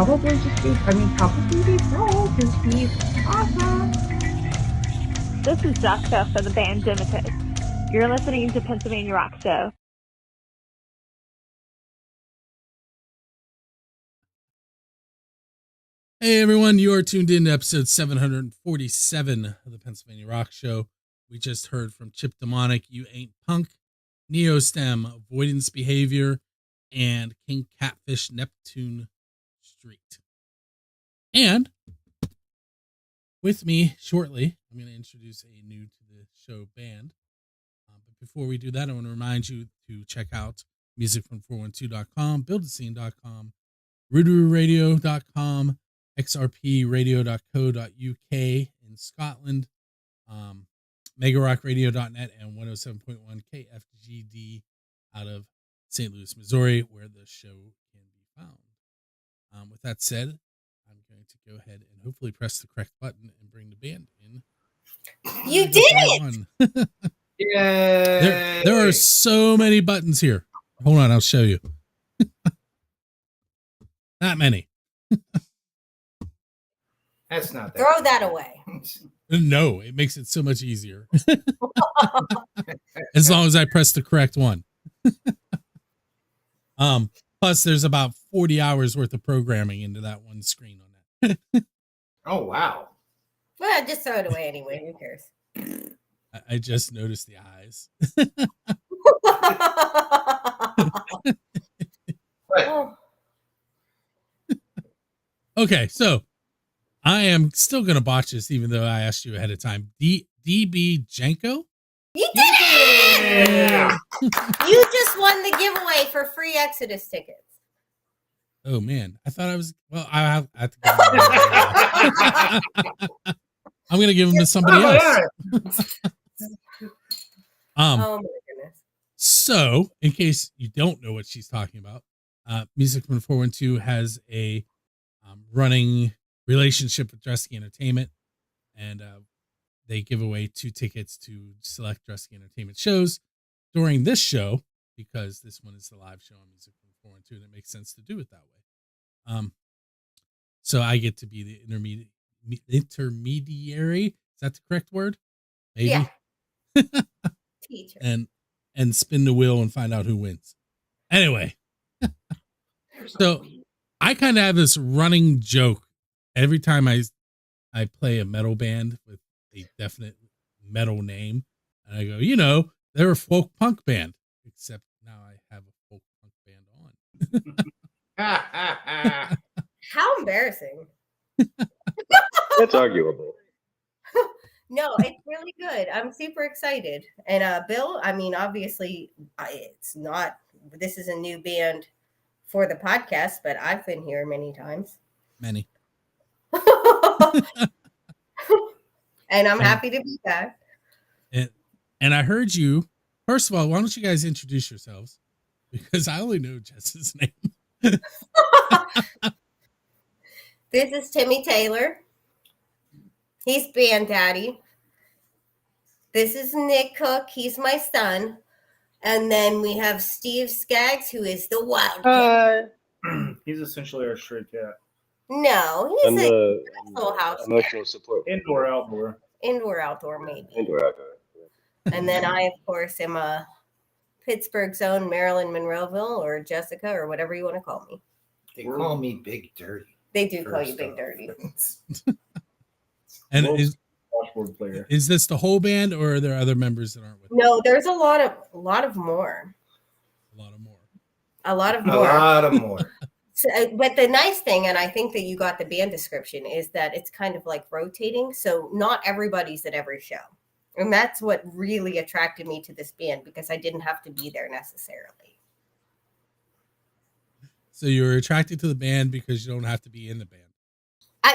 probably be Paul, because he's awesome. This is Jessica for the band Dimitus. You're listening to Pennsylvania Rock Show. Hey everyone, you are tuned in to episode 747 of the Pennsylvania Rock Show. We just heard from Chip Demonic, You Ain't Punk, Neostem, Avoidance Behavior, and King Catfish, Neptune Street. And with me shortly, I'm going to introduce a new to the show band. But before we do that, I want to remind you to check out musicfrom412.com, buildascene.com, roodarooradio.com, xrpradio.co.uk in Scotland, megarockradio.net, and 107.1 KFGD out of St. Louis, Missouri, where the show can be found. With that said, I'm going to go ahead and hopefully press the correct button and bring the band in. You did it! Yay! There are so many buttons here. Hold on, I'll show you. Not many. That's not that. Throw that away. No, it makes it so much easier. As long as I press the correct one. Plus there's about 40 hours worth of programming into that one screen on that. Oh wow. Well, just throw it away anyway. Who cares? I just noticed the eyes. Okay, so I am still going to botch this, even though I asked you ahead of time. DB Djanco? You did it! Yeah. You just won the giveaway for free Exodus tickets. Oh, man. I thought I was... Well, I have to give them. I'm going to give them to somebody else. Oh, my goodness. So, in case you don't know what she's talking about, Music from 412 has a running relationship with Dresky Entertainment, and they give away 2 tickets to select Dresky Entertainment shows during this show, because this one is the live show on Music from 412, and it makes sense to do it that way. So I get to be the intermediary. Is that the correct word? Maybe. Yeah. Teacher. And spin the wheel and find out who wins. Anyway, so I kind of have this running joke every time I play a metal band with a definite metal name, and I go, they're a folk punk band, except now I have a folk punk band on. How embarrassing. That's arguable. No, it's really good. I'm super excited. And Bill, I mean, obviously, this is a new band for the podcast, but I've been here many times. Many. And I'm happy to be back. And I heard you. First of all, why don't you guys introduce yourselves? Because I only know Jess's name. This is Timmy Taylor. He's band daddy. This is Nick Cooke. He's my son. And then we have Steve Skaggs, who is the wild cat. He's essentially our stray cat. No, I'm he's a the little house emotional support. Indoor, outdoor. Indoor, outdoor, maybe. Indoor, outdoor. And then I, of course, am a Pittsburgh's own Marilyn Monroeville, or Jessica, or whatever you want to call me. They call me Big Dirty. They do call you Big Dirty. And Washboard player. is this the whole band, or are there other members that aren't with? No, there's a lot of more. A lot more. A lot of more. So, but the nice thing, and I think that you got the band description, is that it's kind of like rotating. So not everybody's at every show. And that's what really attracted me to this band, because I didn't have to be there necessarily. So you're attracted to the band because you don't have to be in the band.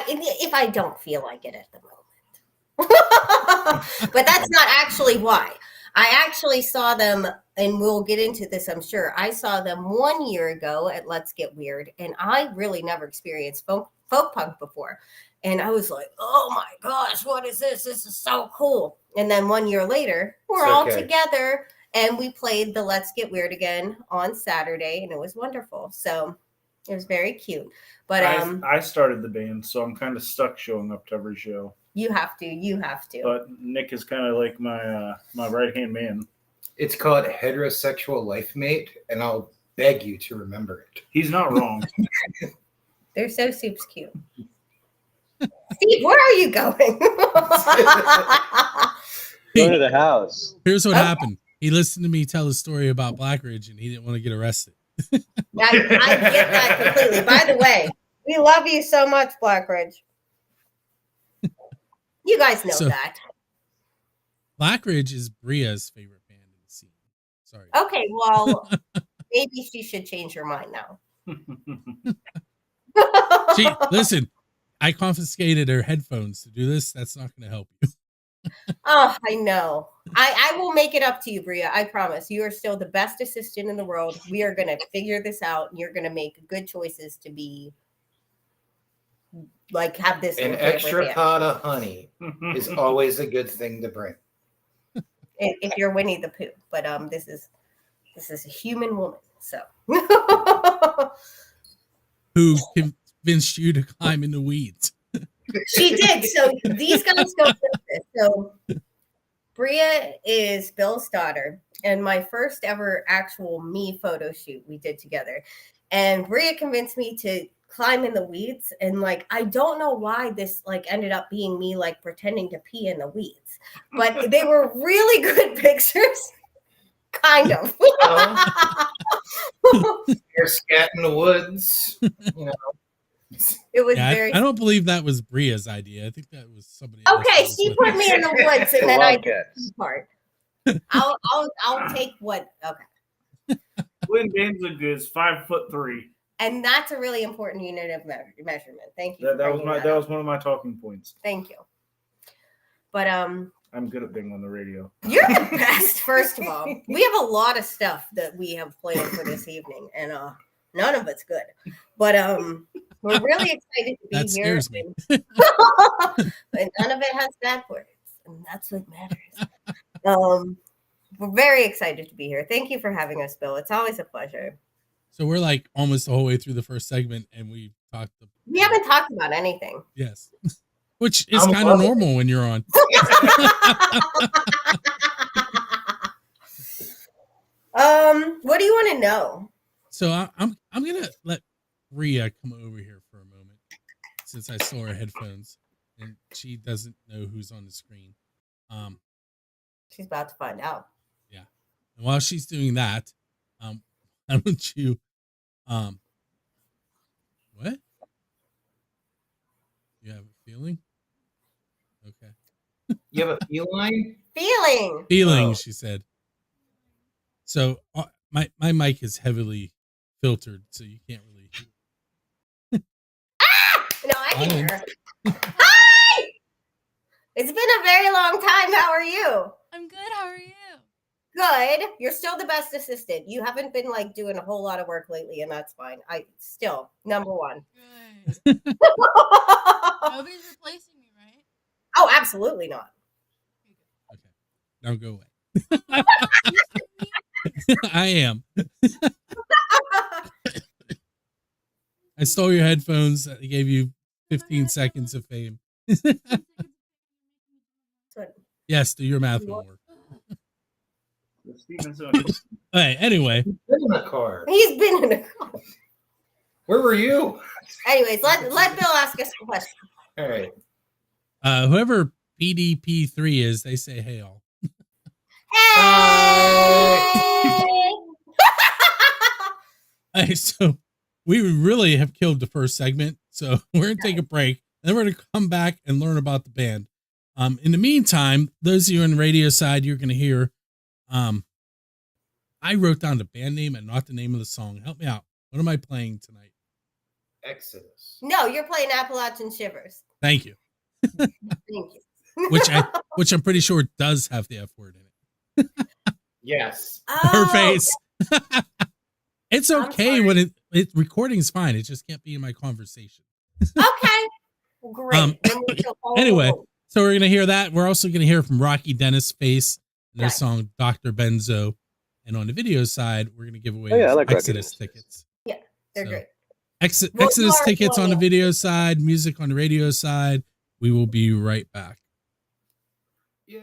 If I don't feel like it at the moment. But that's not actually why. I actually saw them, and we'll get into this, I'm sure. I saw them 1 year ago at Let's Get Weird, and I really never experienced folk punk before. And I was like, oh my gosh, what is this? This is so cool. And then 1 year later, we're all together, and we played the Let's Get Weird again on Saturday, and it was wonderful. So It was very cute. But I started the band, so I'm kind of stuck showing up to every show. you have to. But Nick is kind of like my my right hand man. It's called heterosexual life mate, and I'll beg you to remember it. He's not wrong. They're so soup's cute. Steve, where are you going? Go to the house. Here's what Okay. happened. He listened to me tell a story about Black Ridge, and he didn't want to get arrested. I get that completely. By the way, we love you so much, Blackridge. You guys know So- that. Black Ridge is Bria's favorite band in the scene. Sorry. Okay, well, maybe she should change her mind now. Listen, I confiscated her headphones to do this. That's not going to help you. Oh, I know. I will make it up to you, Bria. I promise. You are still the best assistant in the world. We are going to figure this out, and you're going to make good choices to be like have this An little favorite extra band. pot of honey is always a good thing to bring. If you're Winnie the Pooh, but this is a human woman, so. Who convinced you to climb in the weeds? She did. So these guys don't know this. So Bria is Bill's daughter, and my first ever actual me photo shoot we did together. And Bria convinced me to climb in the weeds, and like I don't know why this like ended up being me like pretending to pee in the weeds, but they were really good pictures. Kind of. You're scat in the woods. You know. It was Yeah, very I don't believe that was Bria's idea. I think that was somebody else. okay. that was She with put her. me in the woods, and then I did Wildcats. the part. I'll take what okay. Lynn Danzig is 5'3". And that's a really important unit of measurement. Thank you. That, for that was bringing my that that up. was one of my talking points. Thank you. But I'm good at being on the radio. you're the best. First of all, we have a lot of stuff that we have planned for this evening, and none of it's good. But we're really excited to be That here. scares me. And none of it has bad words, and that's what matters. We're very excited to be here. Thank you for having us, Bill. It's always a pleasure. So we're like almost the whole way through the first segment, and we talked. We haven't talked about anything. Yes, which is I'm kind of loving it. normal when you're on. What do you want to know? So I'm gonna let Rhea come over here for a moment, since I stole her headphones and she doesn't know who's on the screen. She's about to find out. And while she's doing that, I want you, what? You have a feeling? Okay. You have a feline? Feeling. Feeling, Oh. she said. So my mic is heavily filtered, so you can't really hear. No, I can Fine. hear her. Hi! It's been a very long time. How are you? I'm good. How are you? Good. You're still the best assistant. You haven't been like doing a whole lot of work lately, and that's fine. I still number one. Good. Nobody's replacing me, right? Oh, absolutely not. Okay. Now go away. I am. I stole your headphones. I gave you 15 seconds of fame. So, Yes, do your math homework. Stevenson. Okay, anyway, Been in a car. he's been in a. Where were you? Anyways, let Bill ask us a question. All right. whoever PDP3 is, they say hey all. Hey! Okay, so we really have killed the first segment. So we're going to take a break. Then we're going to come back and learn about the band. In the meantime, those of you on the radio side, you're going to hear, I wrote down the band name and not the name of the song. Help me out. What am I playing tonight? Exodus. No, you're playing Appalachian Shivers. Thank you. Thank you. Which I'm pretty sure does have the F word in it. Yes. Her Oh, face. It's I'm okay sorry. when it recording's fine. It just can't be in my conversation. Okay. Great. Then we feel all Anyway, alone. so we're gonna hear that. We're also gonna hear from Rocky Dennis Face and their Nice. song Dr. Benzo. And on the video side, we're gonna give away Oh, yeah, I those like Rocky Exodus Dennis. tickets. They're So, great. Exodus tickets on the video side, music on the radio side. We will be right back. Yeah.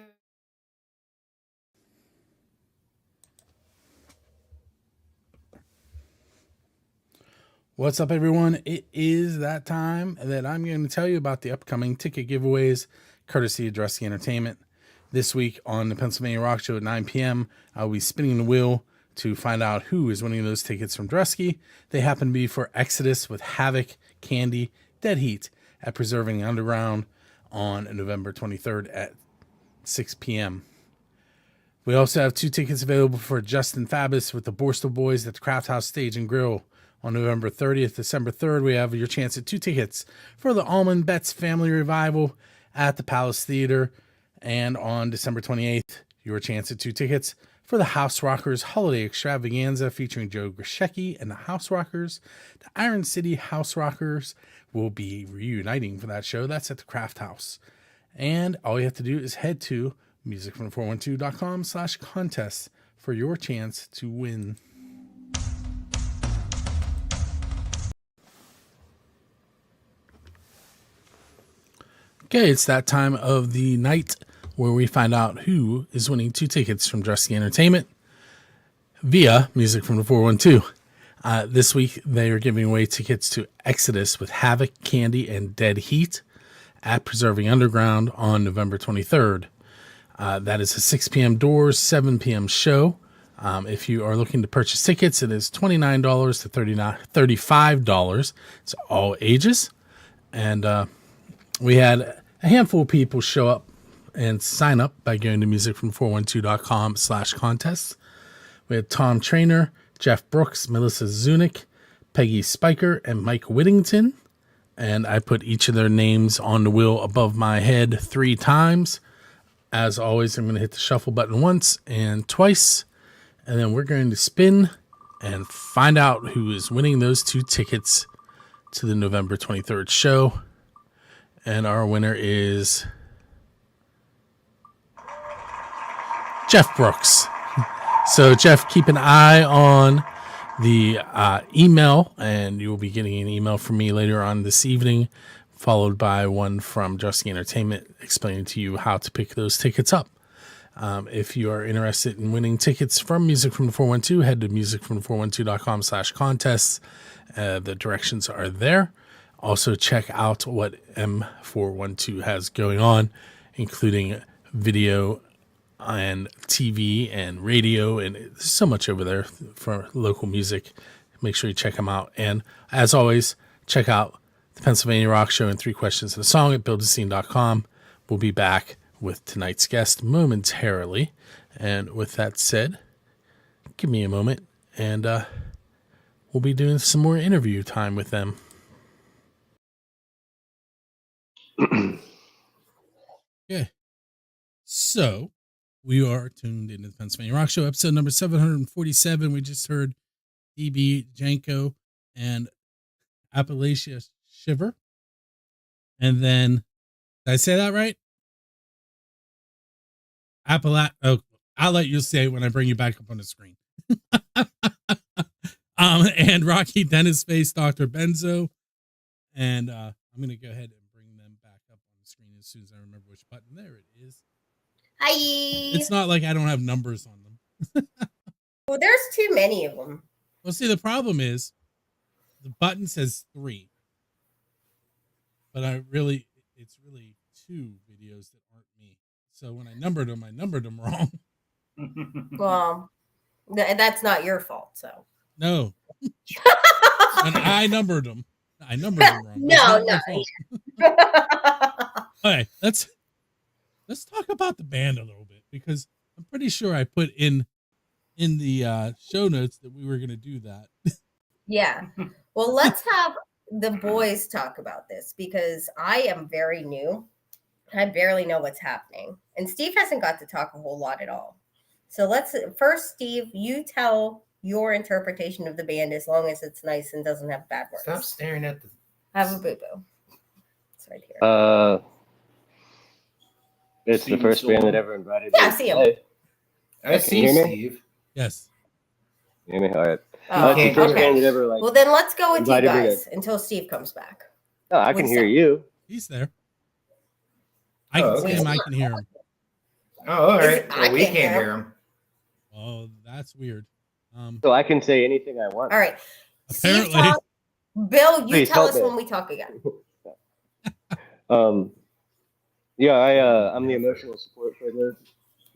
What's up, everyone? It is that time that I'm going to tell you about the upcoming ticket giveaways, courtesy of Dressy Entertainment. This week on the Pennsylvania Rock Show at 9 p.m., I'll be spinning the wheel to find out who is winning those tickets from Drusky. They happen to be for Exodus with Havoc, Candy, Dead Heat at Preserving the Underground on November 23rd at 6 p.m. We also have 2 tickets available for Justin Fabus with the Borstal Boys at the Craft House Stage and Grill. On November 30th, December 3rd, we have your chance at 2 tickets for the Almond Betts Family Revival at the Palace Theater. And on December 28th, your chance at 2 tickets for the House Rockers Holiday Extravaganza featuring Joe Grishecki and the House Rockers. The Iron City House Rockers will be reuniting for that show. That's at the Craft House. And all you have to do is head to musicfrom412.com/contest for your chance to win. Okay, it's that time of the night where we find out who is winning 2 tickets from Drusky Entertainment via Music from the 412. This week, they are giving away tickets to Exodus with Havoc, Candy, and Dead Heat at Preserving Underground on November 23rd. That is a 6 p.m. doors, 7 p.m. show. If you are looking to purchase tickets, it is $29 to $35. It's all ages. And we had a handful of people show up and sign up by going to musicfrom412.com/contest. We had Tom Trainer, Jeff Brooks, Melissa Zunick, Peggy Spiker, and Mike Whittington. And I put each of their names on the wheel above my head 3 times. As always, I'm going to hit the shuffle button once and twice. And then we're going to spin and find out who is winning those 2 tickets to the November 23rd show. And our winner is Jeff Brooks. So, Jeff, keep an eye on the email, and you will be getting an email from me later on this evening, followed by one from Drusky Entertainment explaining to you how to pick those tickets up. If you are interested in winning tickets from Music from the 412, head to musicfrom412.com/contests. The directions are there. Also, check out what M412 has going on, including video and TV and radio, and there's so much over there for local music. Make sure you check them out. And as always, check out the Pennsylvania Rock Show and 3 Questions and a Song at buildascene.com. We'll be back with tonight's guest momentarily. And with that said, give me a moment, and we'll be doing some more interview time with them. Okay, so we are tuned into the Pennsylvania Rock Show, episode number 747. We just heard DB, Djanco, and Appalachia Shiver. And then, did I say that right? Oh, I'll let you say it when I bring you back up on the screen. And Rocky Dennis Face, Dr. Benzo. And I'm going to go ahead and bring them back up on the screen as soon as I remember which button. There it is. Hi. It's not like I don't have numbers on them. Well, there's too many of them. Well, see, the problem is the button says 3. But it's really 2 videos that aren't me. So when I numbered them wrong. Well, that's not your fault, so. No. And I numbered them wrong. No. Okay, let's talk about the band a little bit, because I'm pretty sure I put in the show notes that we were going to do that. Yeah. Well, let's have the boys talk about this, because I am very new. I barely know what's happening. And Steve hasn't got to talk a whole lot at all. So first, Steve, you tell your interpretation of the band, as long as it's nice and doesn't have bad words. Stop staring at the... Have a boo-boo. It's right here. It's the first band that ever invited me. Yeah, I see him. I see Can you hear me? Steve. Yes. You hear me? All right. Oh, It's the first okay. band that ever Well, then let's go with you invited me guys until Steve comes back. No, I can What's hear that? you. He's there. I can see okay. him. I can hear him. Oh, all right. I Well, we can't can't hear hear him. Oh, that's weird. So I can say anything I want. All right. Steve, Apparently. Bill, you Please tell help us me. when we talk again. Yeah, I'm the emotional support figure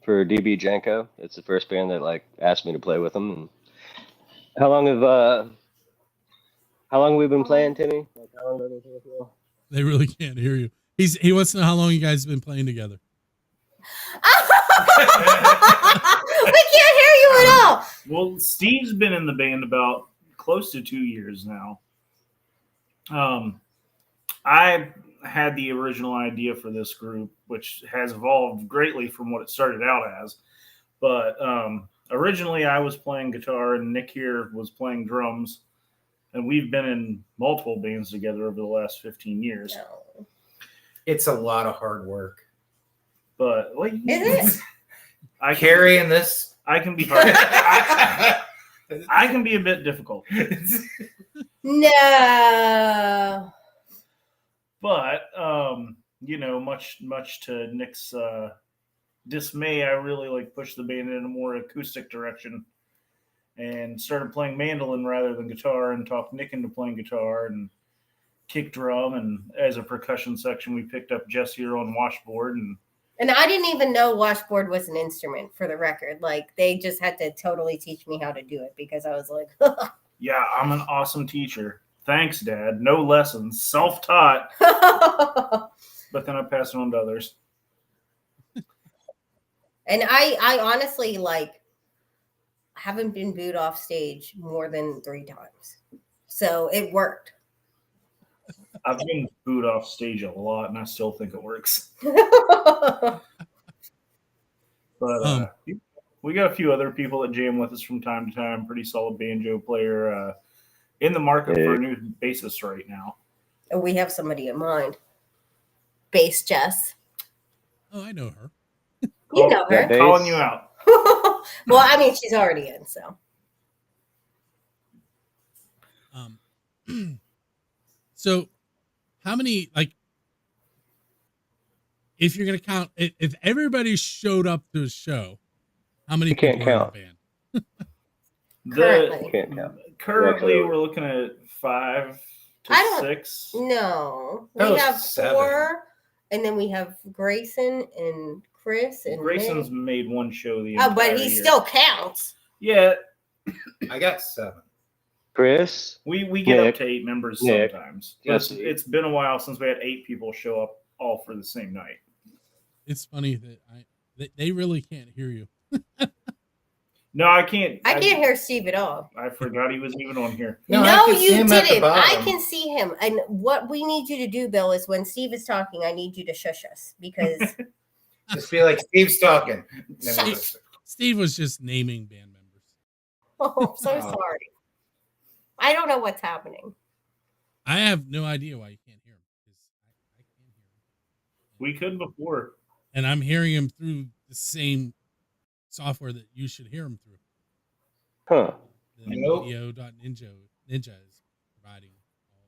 for DB Djanco. It's the first band that like asked me to play with them. And how long have we been playing, Timmy? Like how long have we been playing for? They really can't hear you. He wants to know how long you guys have been playing together. We can't hear you at all. Well, Steve's been in the band about close to 2 years now. I had the original idea for this group, which has evolved greatly from what it started out as. But originally I was playing guitar and Nick here was playing drums. And we've been in multiple bands together over the last 15 years. No. It's a lot of hard work. But like, Is it? Carrying this. I can be hard. I can be a bit difficult. No. But much to Nick's dismay, I really like pushed the band in a more acoustic direction and started playing mandolin rather than guitar and talked Nick into playing guitar and kick drum. And as a percussion section, we picked up Jess here on washboard. And I didn't even know washboard was an instrument, for the record. Like, they just had to totally teach me how to do it because I was like, yeah, I'm an awesome teacher. Thanks, Dad. No lessons, self-taught. But then I pass it on to others. And I honestly, like, haven't been booed off stage more than 3 times. So it worked. I've been booed off stage a lot, and I still think it works. But we got a few other people that jam with us from time to time. Pretty solid banjo player in the market for a new bassist right now. Oh, we have somebody in mind. Bass Jess. Oh, I know her. You know her. Calling you out. Well, I mean, she's already in, so. So how many, like, if you're going to count, if everybody showed up to a show, how many You can't people are in count. the band? Currently. Currently, we're looking at 5 to 6. No. That We was have 7. 4, and then we have Grayson and Chris and Grayson's Nick. made one show the Oh, entire but he year. still counts. Yeah, I got 7. Chris, we get Nick. up to 8 members Nick. sometimes. Jesse. It's been a while since we had 8 people show up all for the same night. It's funny that they really can't hear you. No, I can't. I can't hear Steve at all. I forgot he was even on here. No, I No, can see you him at the didn't. I bottom. can see him. And what we need you to do, Bill, is when Steve is talking, I need you to shush us because Just be like, Steve's talking. Then Shut we'll up. listen. Steve was just naming band members. oh, I'm so Oh. sorry. I don't know what's happening. I have no idea why you can't hear him. 'Cause I can't hear him. We could before. And I'm hearing him through the same software that you should hear him through. huh? The Nope. Ninja is providing all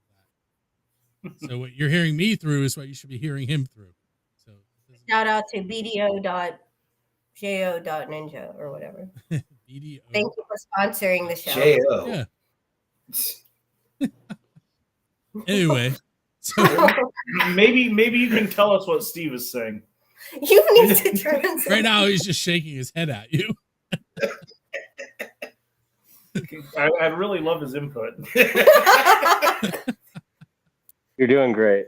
of that. So what you're hearing me through is what you should be hearing him through. So Shout out to bdo.jo.ninja or whatever. BDO. Thank you for sponsoring the show. J.O. Yeah. Anyway, so Maybe you can tell us what Steve is saying. You need to translate. right now he's just shaking his head at you. I really love his input. You're doing great.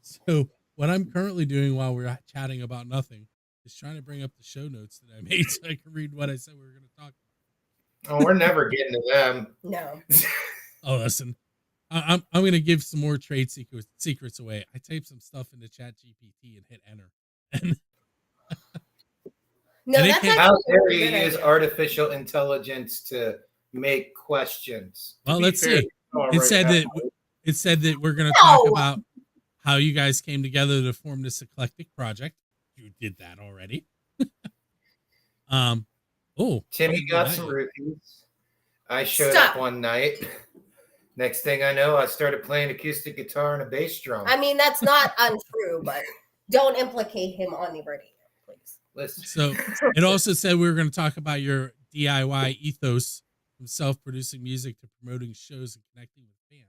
So what I'm currently doing while we're chatting about nothing is trying to bring up the show notes that I made so I can read what I said we were going to talk about. Oh, we're never getting to them. No. Oh, listen, I'm going to give some more trade secrets away. I typed some stuff into Chat GPT and hit enter. And No, And it that's can- How actually dare a you good use idea. artificial intelligence to make questions? well, To be let's fair, see. right It said now, that we're going to talk No! about how you guys came together to form this eclectic project. You did that already. Oh, Timmy got nice. some roofies. I showed Stop. up one night. Next thing I know, I started playing acoustic guitar and a bass drum. I mean, that's not untrue, but don't implicate him on the radio, please. Listen. So it also said we were going to talk about your DIY ethos from self-producing music to promoting shows and connecting with fans.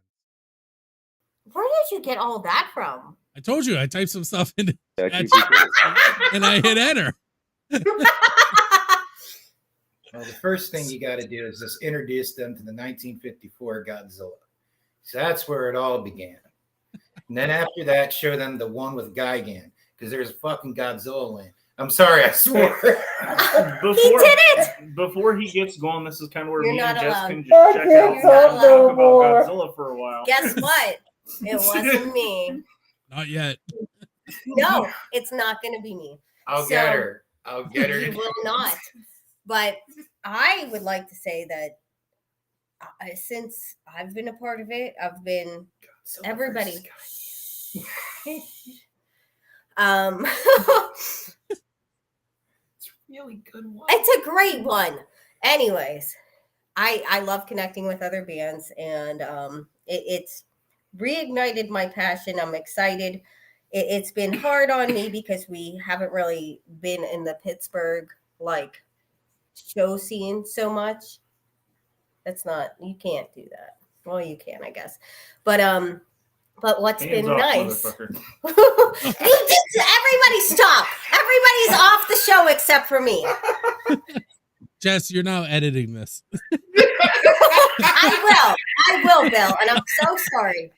Where did you get all that from? I told you I typed some stuff into ChatGPT. and I hit enter. Well, the first thing you got to do is just introduce them to the 1954 Godzilla. So that's where it all began. And then after that, show them the one with Gigan, because there's a fucking Godzilla land. I'm sorry, I swore. He did it! Before he gets going, this is kind of where You're me and not Jess allowed. can just check out and talk about Godzilla for a while. Guess what? It wasn't me. Not yet. No, it's not going to be me. I'll get her. I'll get her. You will not. But I would like to say that since I've been a part of it, I've been everybody. It's a really good one. It's a great one. Anyways, I love connecting with other bands, and it's reignited my passion. I'm excited. It's been hard on me because we haven't really been in the Pittsburgh show scene so much. That's not, you can't do that. Well, you can, I guess. But what's Hands been off, nice. motherfucker. Everybody stop. Everybody's off the show except for me. Jess, you're now editing this. I will, Bill, and I'm so sorry.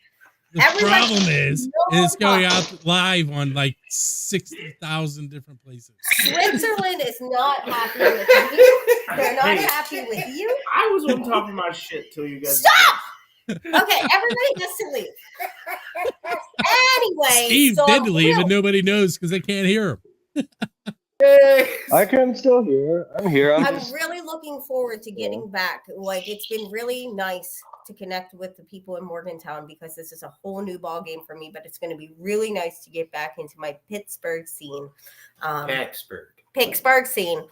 The Everybody- problem is No it's going out live on like 60,000 different places. Switzerland is not happy with you. They're not Hey. happy with you. I was on top of my shit till you guys. Stop! Okay, everybody has to leave. Anyway, Steve so did leave Bill, and nobody knows because they can't hear him. I can still hear. I'm here. I'm just really looking forward to getting back. It's been really nice to connect with the people in Morgantown because this is a whole new ball game for me. But it's going to be really nice to get back into my Pittsburgh scene, Pittsburgh scene,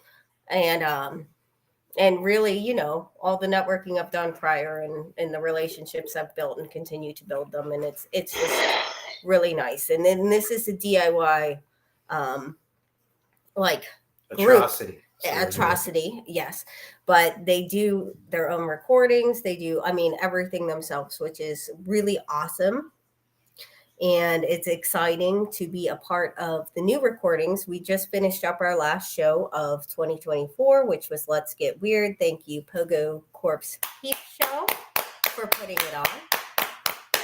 and really, all the networking I've done prior and the relationships I've built and continue to build them, and it's just really nice. And then this is a DIY, group. Atrocity, yes, but they do their own recordings. They do, everything themselves, which is really awesome. And it's exciting to be a part of the new recordings. We just finished up our last show of 2024, which was Let's Get Weird. Thank you, Pogo Corpse Peep Show, for putting it on.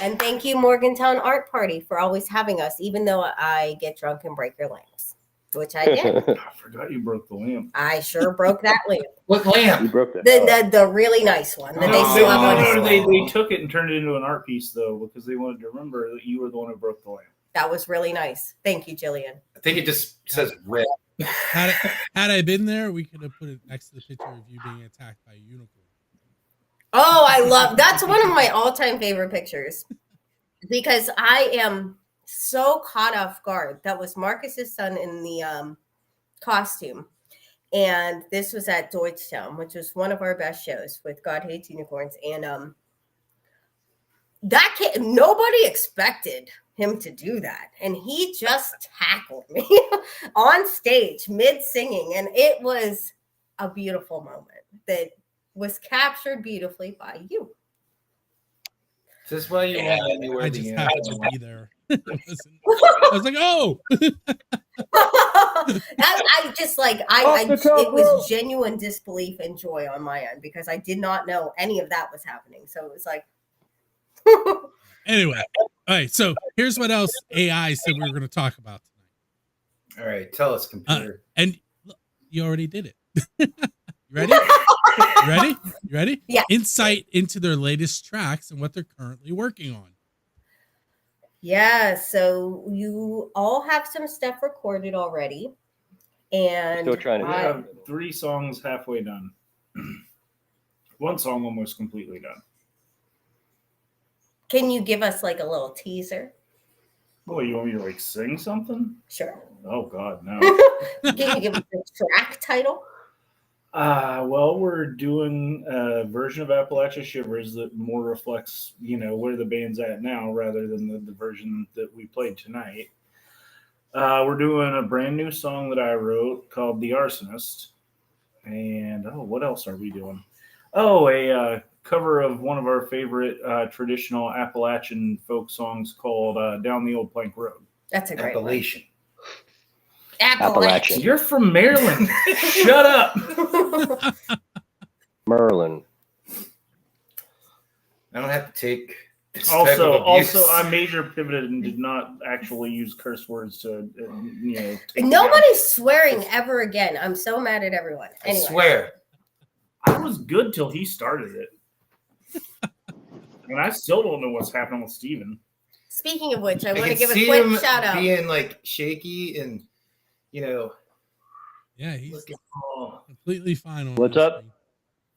And thank you, Morgantown Art Party, for always having us, even though I get drunk and break your lamps, which I did. I forgot you broke the lamp. I sure broke that lamp. What you lamp? broke that. The really nice one that they No, still have on no, display. they took it and turned it into an art piece though because they wanted to remember that you were the one who broke the lamp. That was really nice. Thank you, Jillian. I think it just says red. Had I been there, we could have put it next to the picture of you being attacked by a unicorn. Oh, I love that's one of my all-time favorite pictures because I am so caught off guard. That was Marcus's son in the costume. And this was at Deutschtown, which was one of our best shows with God Hates Unicorns. And nobody expected him to do that. And he just tackled me on stage mid-singing. And it was a beautiful moment that was captured beautifully by you. Is this why you won't let me wear I the just uniform? happened to be there. I was like, oh! It was genuine disbelief and joy on my end because I did not know any of that was happening. So it was like, Anyway, all right. So here's what else AI said we were going to talk about tonight. All right, tell us, computer. And look, you already did it. You ready? You ready? Yeah. Insight into their latest tracks and what they're currently working on. yeah. So you all have some stuff recorded already. And Still trying to We do have 3 songs halfway done. 1 song almost completely done. can you give us like a little teaser? Well, you want me to sing something? Sure. Oh God, no. Can you give us the track title? Well, we're doing a version of Appalachia Shivers that more reflects, where the band's at now rather than the version that we played tonight. We're doing a brand new song that I wrote called The Arsonist. And, what else are we doing? Oh, a cover of one of our favorite traditional Appalachian folk songs called Down the Old Plank Road. That's a great one. Appalachian. Appalachian. You're from Maryland. Shut up. Merlin. I don't have to take this type of Also, abuse. I major pivoted and did not actually use curse words to, take it down. Nobody's swearing ever again. I'm so mad at everyone. I Anyway. swear. I was good till he started it. And I still don't know what's happening with Steven. Speaking of which, I I want to can give a see quick him shout out. being like shaky and, Yeah, he's looking. completely fine on What's this up? thing.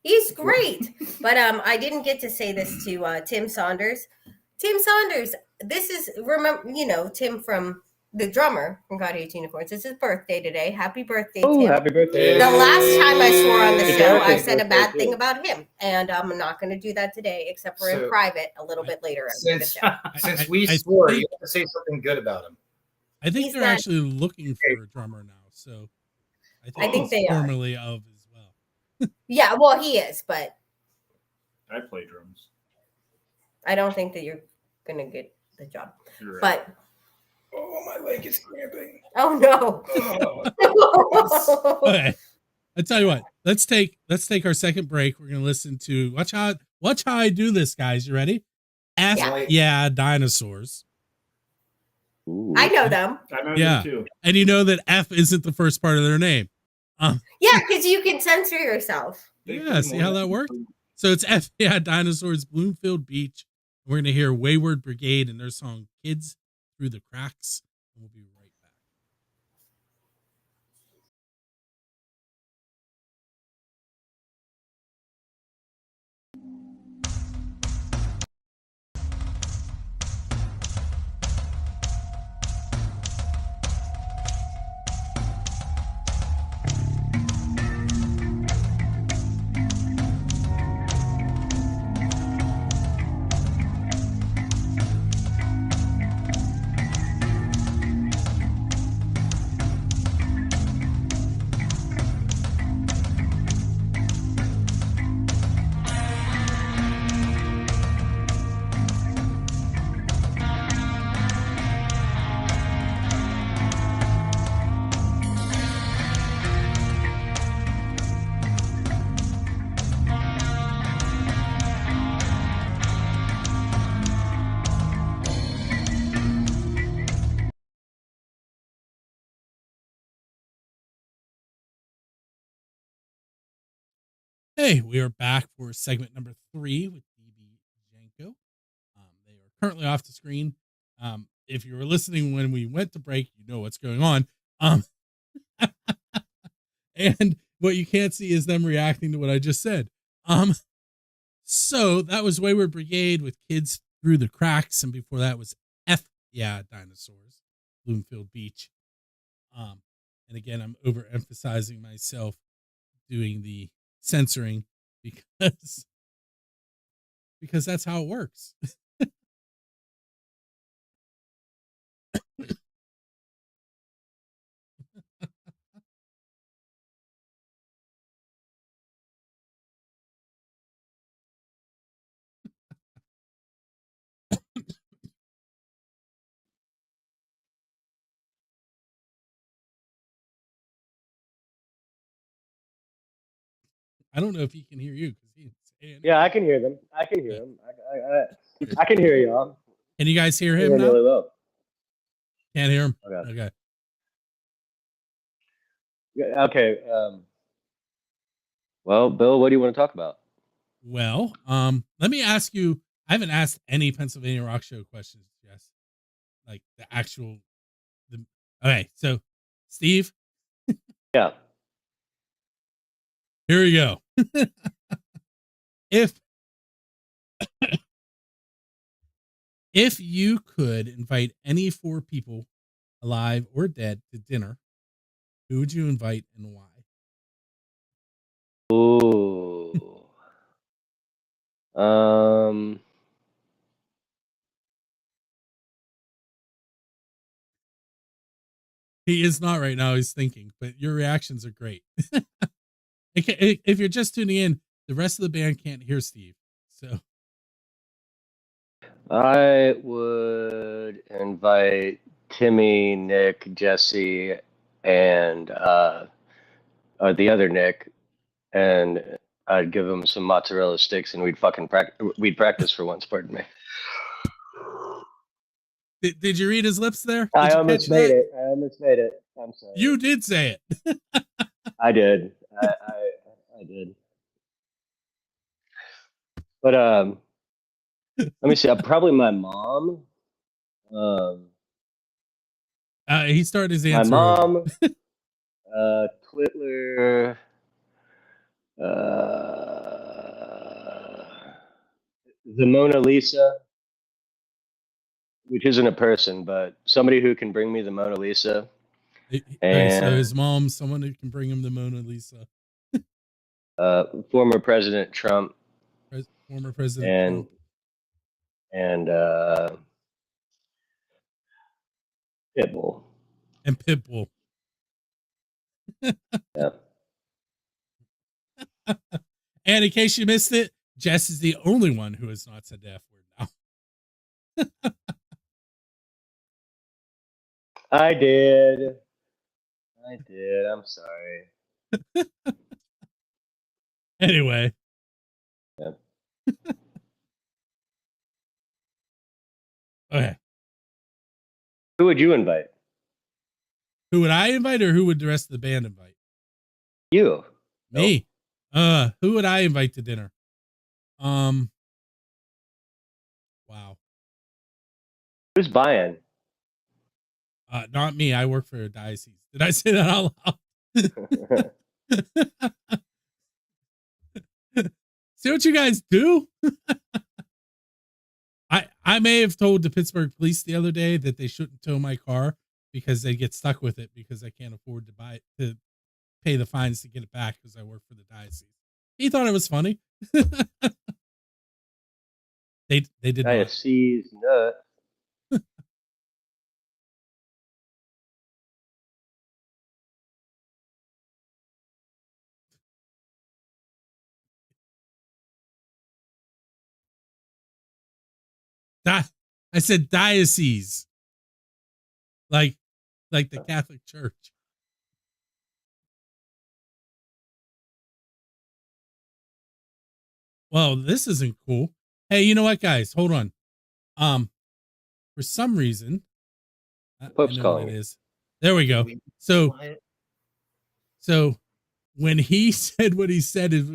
He's great. But I didn't get to say this to Tim Saunders. Tim Saunders, this is, remember, Tim from the drummer from God 18 Accords. It's his birthday today. Happy birthday, Oh, Tim. happy birthday. The last time I swore on the It's show, I Erica's said a birthday, bad too. thing about him. And I'm not going to do that today, except for in So- private a little bit later in the Since, show. since I- we I swore, think- you have to say something good about him. I think He's they're not- actually looking for a drummer now, so I think he's they are. formerly of as well. Yeah, well, he is, but I play drums. I don't think that you're going to get the job. You're right. But, Oh, my leg is cramping. oh no. Oh. Okay, I tell you what. Let's take our second break. We're gonna listen to watch how I do this, guys. You ready? F yeah, dinosaurs. Ooh. I know them. I know Yeah. you too. And you know that F isn't the first part of their name. Yeah, because you can censor yourself. Yeah, see how that worked? So it's F yeah, dinosaurs, Bloomfield Beach. We're gonna hear Wayward Brigade and their song "Kids Through the Cracks." And we'll be right back. Hey, we are back for segment number 3 with DB Djanco. They are currently off the screen. If you were listening when we went to break, you know what's going on. And what you can't see is them reacting to what I just said. So that was Wayward Brigade with Kids Through the Cracks, and before that was F yeah, Dinosaurs, Bloomfield Beach. And again, I'm overemphasizing myself doing the censoring because that's how it works. I don't know if he can hear you because he didn't say anything. Yeah, I can hear them. I can hear them. I can hear y'all. Can you guys hear I him hear now? really well. Can't hear him. Okay. Okay. Yeah, okay. Well, Bill, what do you want to talk about? Well, let me ask you. I haven't asked any Pennsylvania Rock Show questions, Jess. Like the actual. Okay, so Steve, Yeah. here we go. If you could invite any 4 people, alive or dead, to dinner, who would you invite and why? He is not right now. He's thinking, but your reactions are great. If you're just tuning in, the rest of the band can't hear Steve. So I would invite Timmy, Nick, Jesse, and the other Nick, and I'd give them some mozzarella sticks, and we'd practice for once. Pardon me. Did you read his lips there? I almost made it. I'm sorry. You did say it. I did. I did. But let me see. Probably my mom. He started his My answer. mom. Twitler. The Mona Lisa, which isn't a person, but somebody who can bring me the Mona Lisa. And so his mom, someone who can bring him the Mona Lisa. Former President Trump. Former President Trump. And Pitbull. And Pitbull. Yep. And in case you missed it, Jess is the only one who has not said the F word now. I did. I'm sorry. Anyway. Yeah. Okay. Who would you invite? Who would I invite, or who would the rest of the band invite? You. Me. Nope. Who would I invite to dinner? Wow. Who's buying? Not me. I work for a diocese. Did I say that out loud? See what you guys do? I may have told the Pittsburgh police the other day that they shouldn't tow my car because they get stuck with it because I can't afford to buy it, to pay the fines to get it back because I work for the diocese. He thought it was funny. They did Diocese nut. I said diocese, like the Catholic Church. Well, this isn't cool. Hey, you know what, guys? Hold on. For some reason, Pope's calling it is. There we go. So when he said what he said is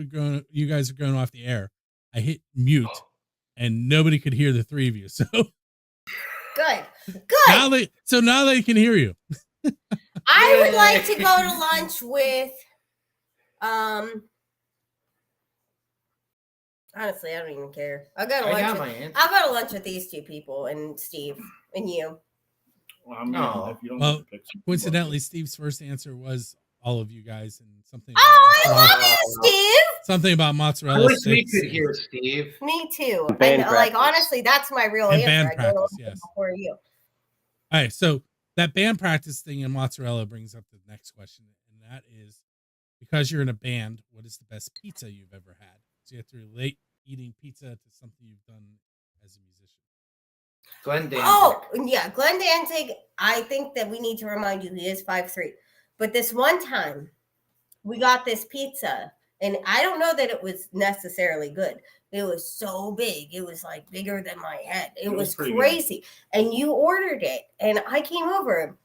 you guys are going off the air, I hit mute, and nobody could hear the three of you. So good. Now they can hear you. I would like to go to lunch with honestly, I don't even care. I'll go to lunch with these two people and Steve and you. Well, coincidentally, Steve's first answer was all of you guys and something. I love you, Steve. Something about mozzarella. I wish we could hear Steve. Me too. And honestly, that's my real answer. Band practice, yes. Before you. All right, so that band practice thing in mozzarella brings up the next question, and that is, because you're in a band, what is the best pizza you've ever had? So you have to relate eating pizza to something you've done as a musician. Glenn Danzig. Oh, yeah, Glenn Danzig. I think that we need to remind you he is 5'3". But this one time, we got this pizza, and I don't know that it was necessarily good. It was so big. It was like bigger than my head. It was crazy. Good. And you ordered it, and I came over.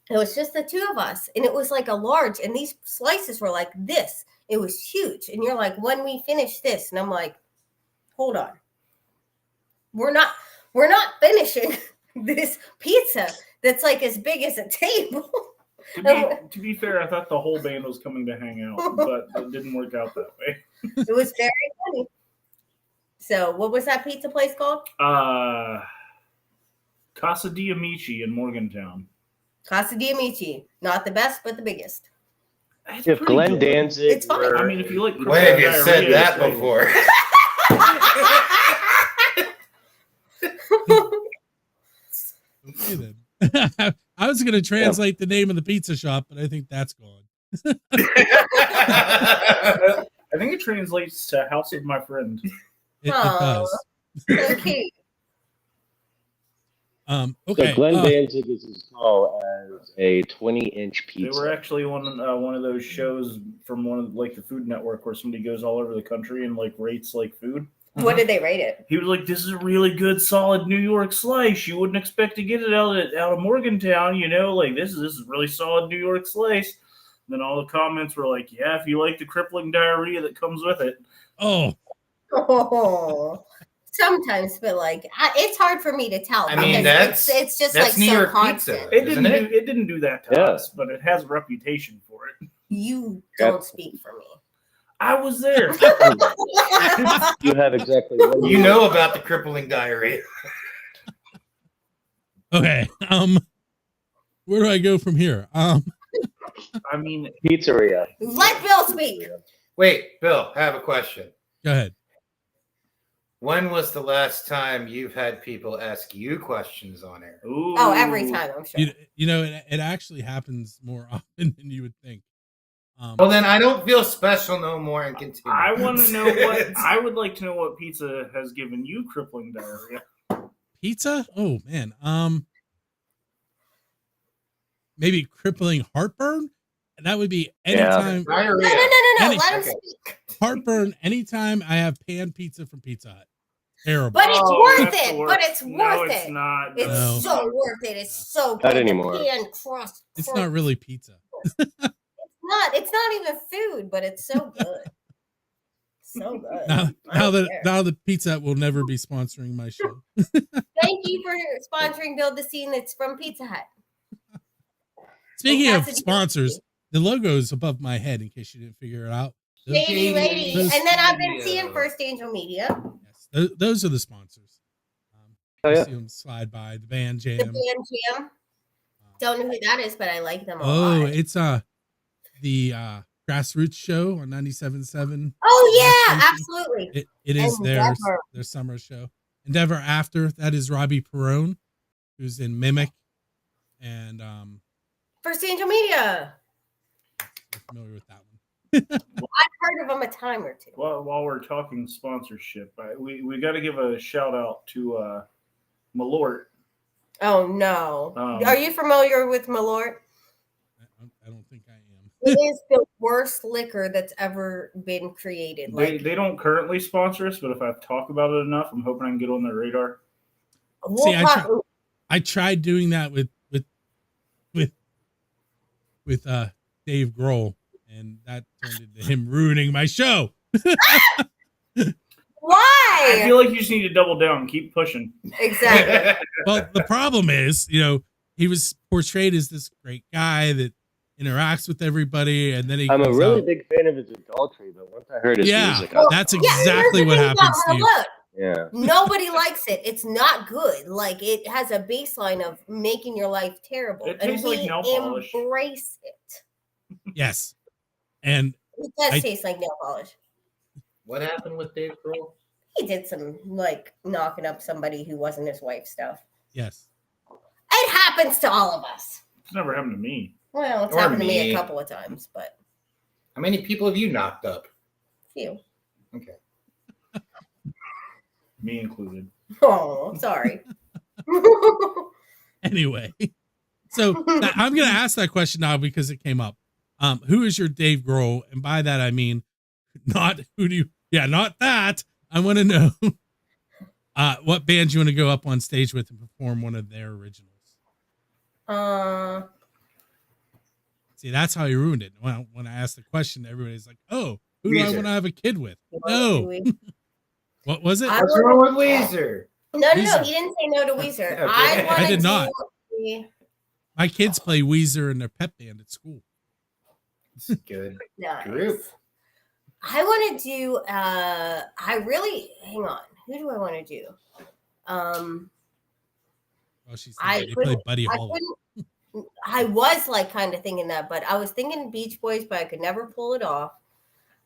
It was just the two of us, and it was like a large, and these slices were like this. It was huge. And you're like, when we finish this, and I'm like, hold on. We're not finishing this pizza that's like as big as a table. To be fair, I thought the whole band was coming to hang out, but it didn't work out that way. It was very funny. So what was that pizza place called? Casa di Amici in Morgantown. Casa di Amici. Not the best, but the biggest. If Glenn Danzig it's fine. I mean, if you like, when have you said that before? Okay then. I was gonna translate the name of the pizza shop, but I think that's gone. I think it translates to House of My Friend. It Aw. does. So cute. Okay. So Glenn Danzig is as tall as a 20-inch They pizza. were actually one of those shows from one of the Food Network where somebody goes all over the country and rates food. What did they rate it? He was like, "This is a really good, solid New York slice. You wouldn't expect to get it out of Morgantown, This is really solid New York slice." And then all the comments were like, "Yeah, if you like the crippling diarrhea that comes with it." Oh. Sometimes, but it's hard for me to tell. I mean, because it's just that's New so York constant. pizza. It didn't do that to us, but it has a reputation for it. You don't speak for me. I was there. You have exactly one. You know about the crippling diarrhea. Okay. Where do I go from here? I mean, Pizzeria. Let Bill speak. Wait, Bill, I have a question. Go ahead. When was the last time you've had people ask you questions on air? Ooh. Oh, every time, I'm sure. It actually happens more often than you would think. Well, then I don't feel special no more and continue. I want to know I would like to know what pizza has given you crippling diarrhea. Pizza? Oh man. Maybe crippling heartburn? That would be anytime. Diarrhea. No. Any- Let him Okay. speak. Heartburn anytime I have pan pizza from Pizza Hut. Terrible. But it's worth that's the it. worst. But it's No, worth it's it. not. It's No. so worth it. It's so good. Not The anymore. pan crust. It's not really pizza. It's not even food, but it's so good. So good. Now I don't care. the Pizza Hut will never be sponsoring my show. Thank you for sponsoring Build the Scene. That's from Pizza Hut. Speaking of That's a- sponsors, the logo is above my head in case you didn't figure it out. Lady. Those- And then I've been seeing First Angel Media. Yes, those are the sponsors. Oh, You yeah. see them slide by the Band The Jam. Band Jam. Don't know who that is, but I like them a Oh, lot. it's the Grassroots show on 97.7. Oh yeah, Station. absolutely. It is Endeavor. their summer show. Endeavor After, that is Robbie Perone, who's in Mimic. And First Angel Media. you're familiar with that one. I've heard of them a time or two. Well, while we're talking sponsorship, we got to give a shout out to Malort. Oh no. Um, Are you familiar with Malort? I don't think I am. It is the worst liquor that's ever been created. They don't currently sponsor us, but if I talk about it enough, I'm hoping I can get on their radar. we'll See, talk- I tried doing that with Dave Grohl, and that turned into him ruining my show. Why? I feel like you just need to double down and keep pushing. Exactly. Well, the problem is, he was portrayed as this great guy that interacts with everybody, and then he I'm a comes really out- big fan of his adultery, but once I heard his music, I Well, that's here's exactly the what thing happened, about Steve. Malort. yeah. Nobody likes it. It's not good. It has a baseline of making your life terrible. It and tastes we like nail polish. embrace it. Yes, and It does I- taste like nail polish. What happened with Dave Grohl? He did some knocking up somebody who wasn't his wife stuff. yes, It happens to all of us. It's never happened to me. Well, it's Or happened to me me. a couple of times, but How many people have you knocked up? few. Okay. Me included. Oh, sorry. anyway. So I'm going to ask that question now because it came up. Who is your Dave Grohl? And by that, I mean, not that. I want to know what band you want to go up on stage with and perform one of their originals. See, that's how you ruined it. When I asked the question, everybody's like, oh, who do I Weezer. want to have a kid with? No. What was it? I What's wrong with Weezer? No, Weezer. he didn't say no to Weezer. Okay. I I did not. Do My kids play Weezer in their pep band at school. It's a good nice. group. I want to do. Hang on. Who do I want to do? Oh, she's I thinking they play couldn't- Buddy I Holly. couldn't. I was kind of thinking that, but I was thinking Beach Boys, but I could never pull it off.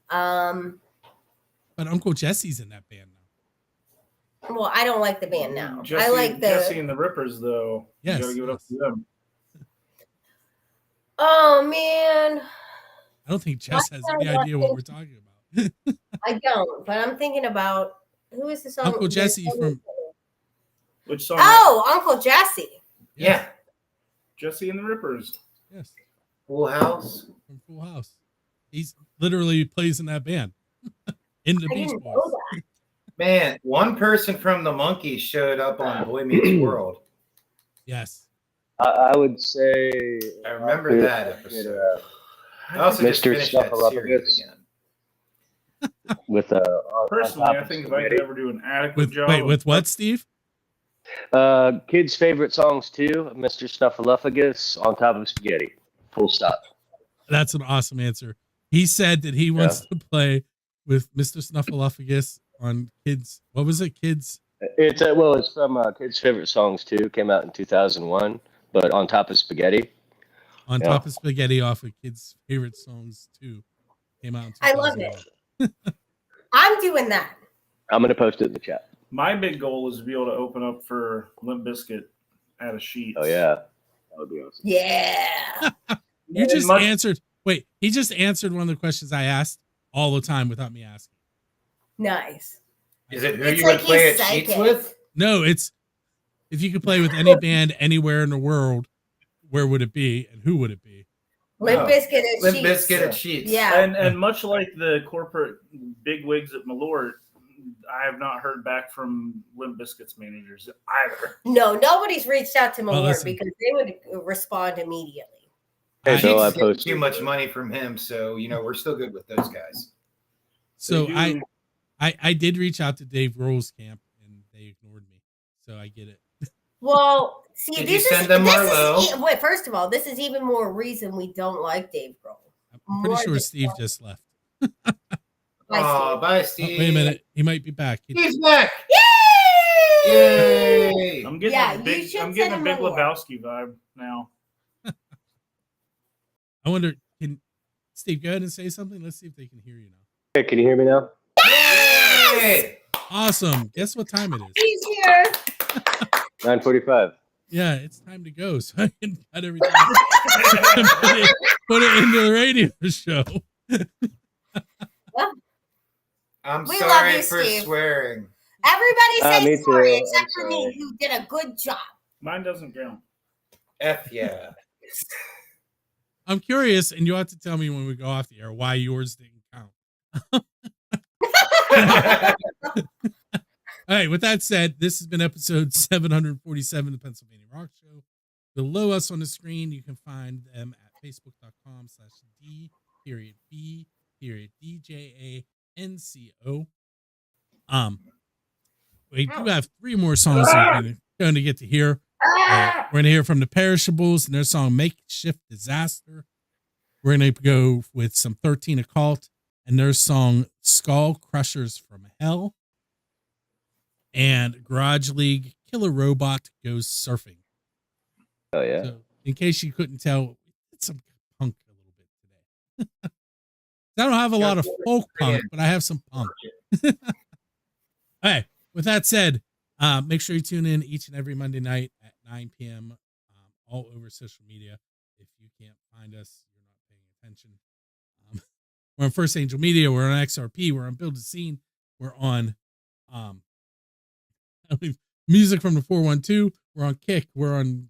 But Uncle Jesse's in that band now. Well, I don't like the band now. Jesse, I like the Jesse and the Rippers, though. Yes, You gotta give it up yes. to them. Oh man, I don't think Jess has any idea what we're talking about. I don't. But I'm thinking about who is the song? Uncle Jesse from Which song? Oh, Uncle Jesse. Yeah. Jesse and the Rippers. Yes, Full House. from Full House. He's literally plays in that band. In the I Beach didn't Boys. know that. Man, one person from the Monkees showed up on Boy Meets World. Yes. I would say I remember that episode. I also just Mr. finished that series Snuffleupagus. again. With Personally, I think if I could ever do an adequate With job. wait, with what, Steve? kids' favorite songs too. Mr. Snuffleupagus on top of spaghetti. Full stop. That's an awesome answer. He said that he wants to play with Mr. Snuffleupagus on Kids. What was it? Kids. It's it's from kids' favorite songs too. Came out in 2001, but on top of spaghetti. On top of spaghetti off of Kids' favorite songs too. Came out in I love 2001. it. I'm doing that. I'm gonna post it in the chat. My big goal is to be able to open up for Limp Bizkit out of Sheets. Oh yeah, that would be awesome. Yeah. You just much- answered. Wait, he just answered one of the questions I asked all the time without me asking. Nice. Is it who It's you like would play he's at Sheets psychic. with? No, it's if you could play with any band anywhere in the world, where would it be and who would it be? Limp Oh. Bizkit at Limp Sheets. Bizkit at Sheets. Yeah. And much like the corporate bigwigs at Malort, I have not heard back from Limp Bizkit's managers either. No, nobody's reached out to Well, Malort listen. because they would respond immediately. Hey, I- Bill, I Sheets get posted too much money from him, so we're still good with those guys. So They do- I did reach out to Dave Grohl's camp and they ignored me. So I get it. Well, see, Did this you send is them this Marlo? is wait. First of all, this is even more reason we don't like Dave Grohl. I'm pretty More sure than- Steve just left. Bye, Oh, Steve. bye, Oh, Steve. wait a minute. He might be back. He's back. Yay! Yay! I'm getting Yeah, a you big, should I'm getting a send Big him more. Lebowski vibe now. I wonder, can Steve go ahead and say something? Let's see if they can hear you now. Hey, can you hear me now? Yay! Awesome. Guess what time it is? He's here. 9:45. Yeah, it's time to go. So I can cut everything and put it into the radio show. I'm We love sorry you, for Steve. swearing. Everybody Me say too. sorry I'm except for me, sorry. who did a good job. Mine doesn't count. F yeah. I'm curious, and you'll have to tell me when we go off the air why yours didn't count. All right, with that said, this has been episode 747 of the Pennsylvania Rock Show. Below us on the screen, you can find them at facebook.com/D.B.DJANCO. We do have 3 more songs that we're going to get to hear. We're going to hear from the Perishables and their song Makeshift Disaster. We're going to go with some 13 Occult and their song Skull Crushers from Hell. And Garage League Killer Robot Goes Surfing. Oh yeah. So, in case you couldn't tell, it's some punk a little bit today. I don't have a lot of folk punk, but I have some punk. All right. With that said, make sure you tune in each and every Monday night at 9 p.m. All over social media. If you can't find us, you're not paying attention. We're on First Angel Media. We're on XRP. We're on Build a Scene. We're on Music from the 412. We're on Kick. We're on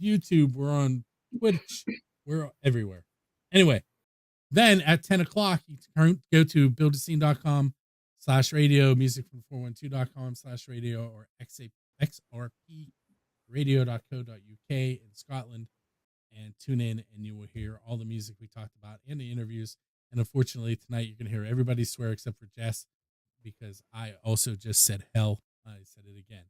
YouTube. We're on Twitch. We're everywhere. Anyway, then at 10 o'clock, you can go to buildascene.com/radio, musicfrom412.com/radio, or xrpradio.co.uk in Scotland, and tune in and you will hear all the music we talked about and the interviews. And unfortunately, tonight you're going to hear everybody swear except for Jess, because I also just said hell. I said it again.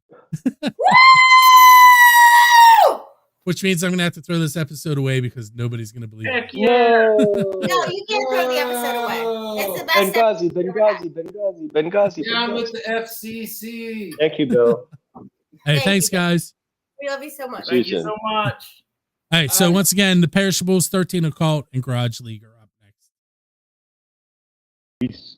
Which means I'm going to have to throw this episode away because nobody's going to believe it. No, you can't throw the episode away. It's the best Benghazi, episode. Benghazi. Down with Benghazi. the FCC. Thank you, Bill. Hey, Thank thanks, you. guys. We love you so much. Thank you so much. All right, so once again, the Perishables, 13 Occult, and Garage League are up next. Peace.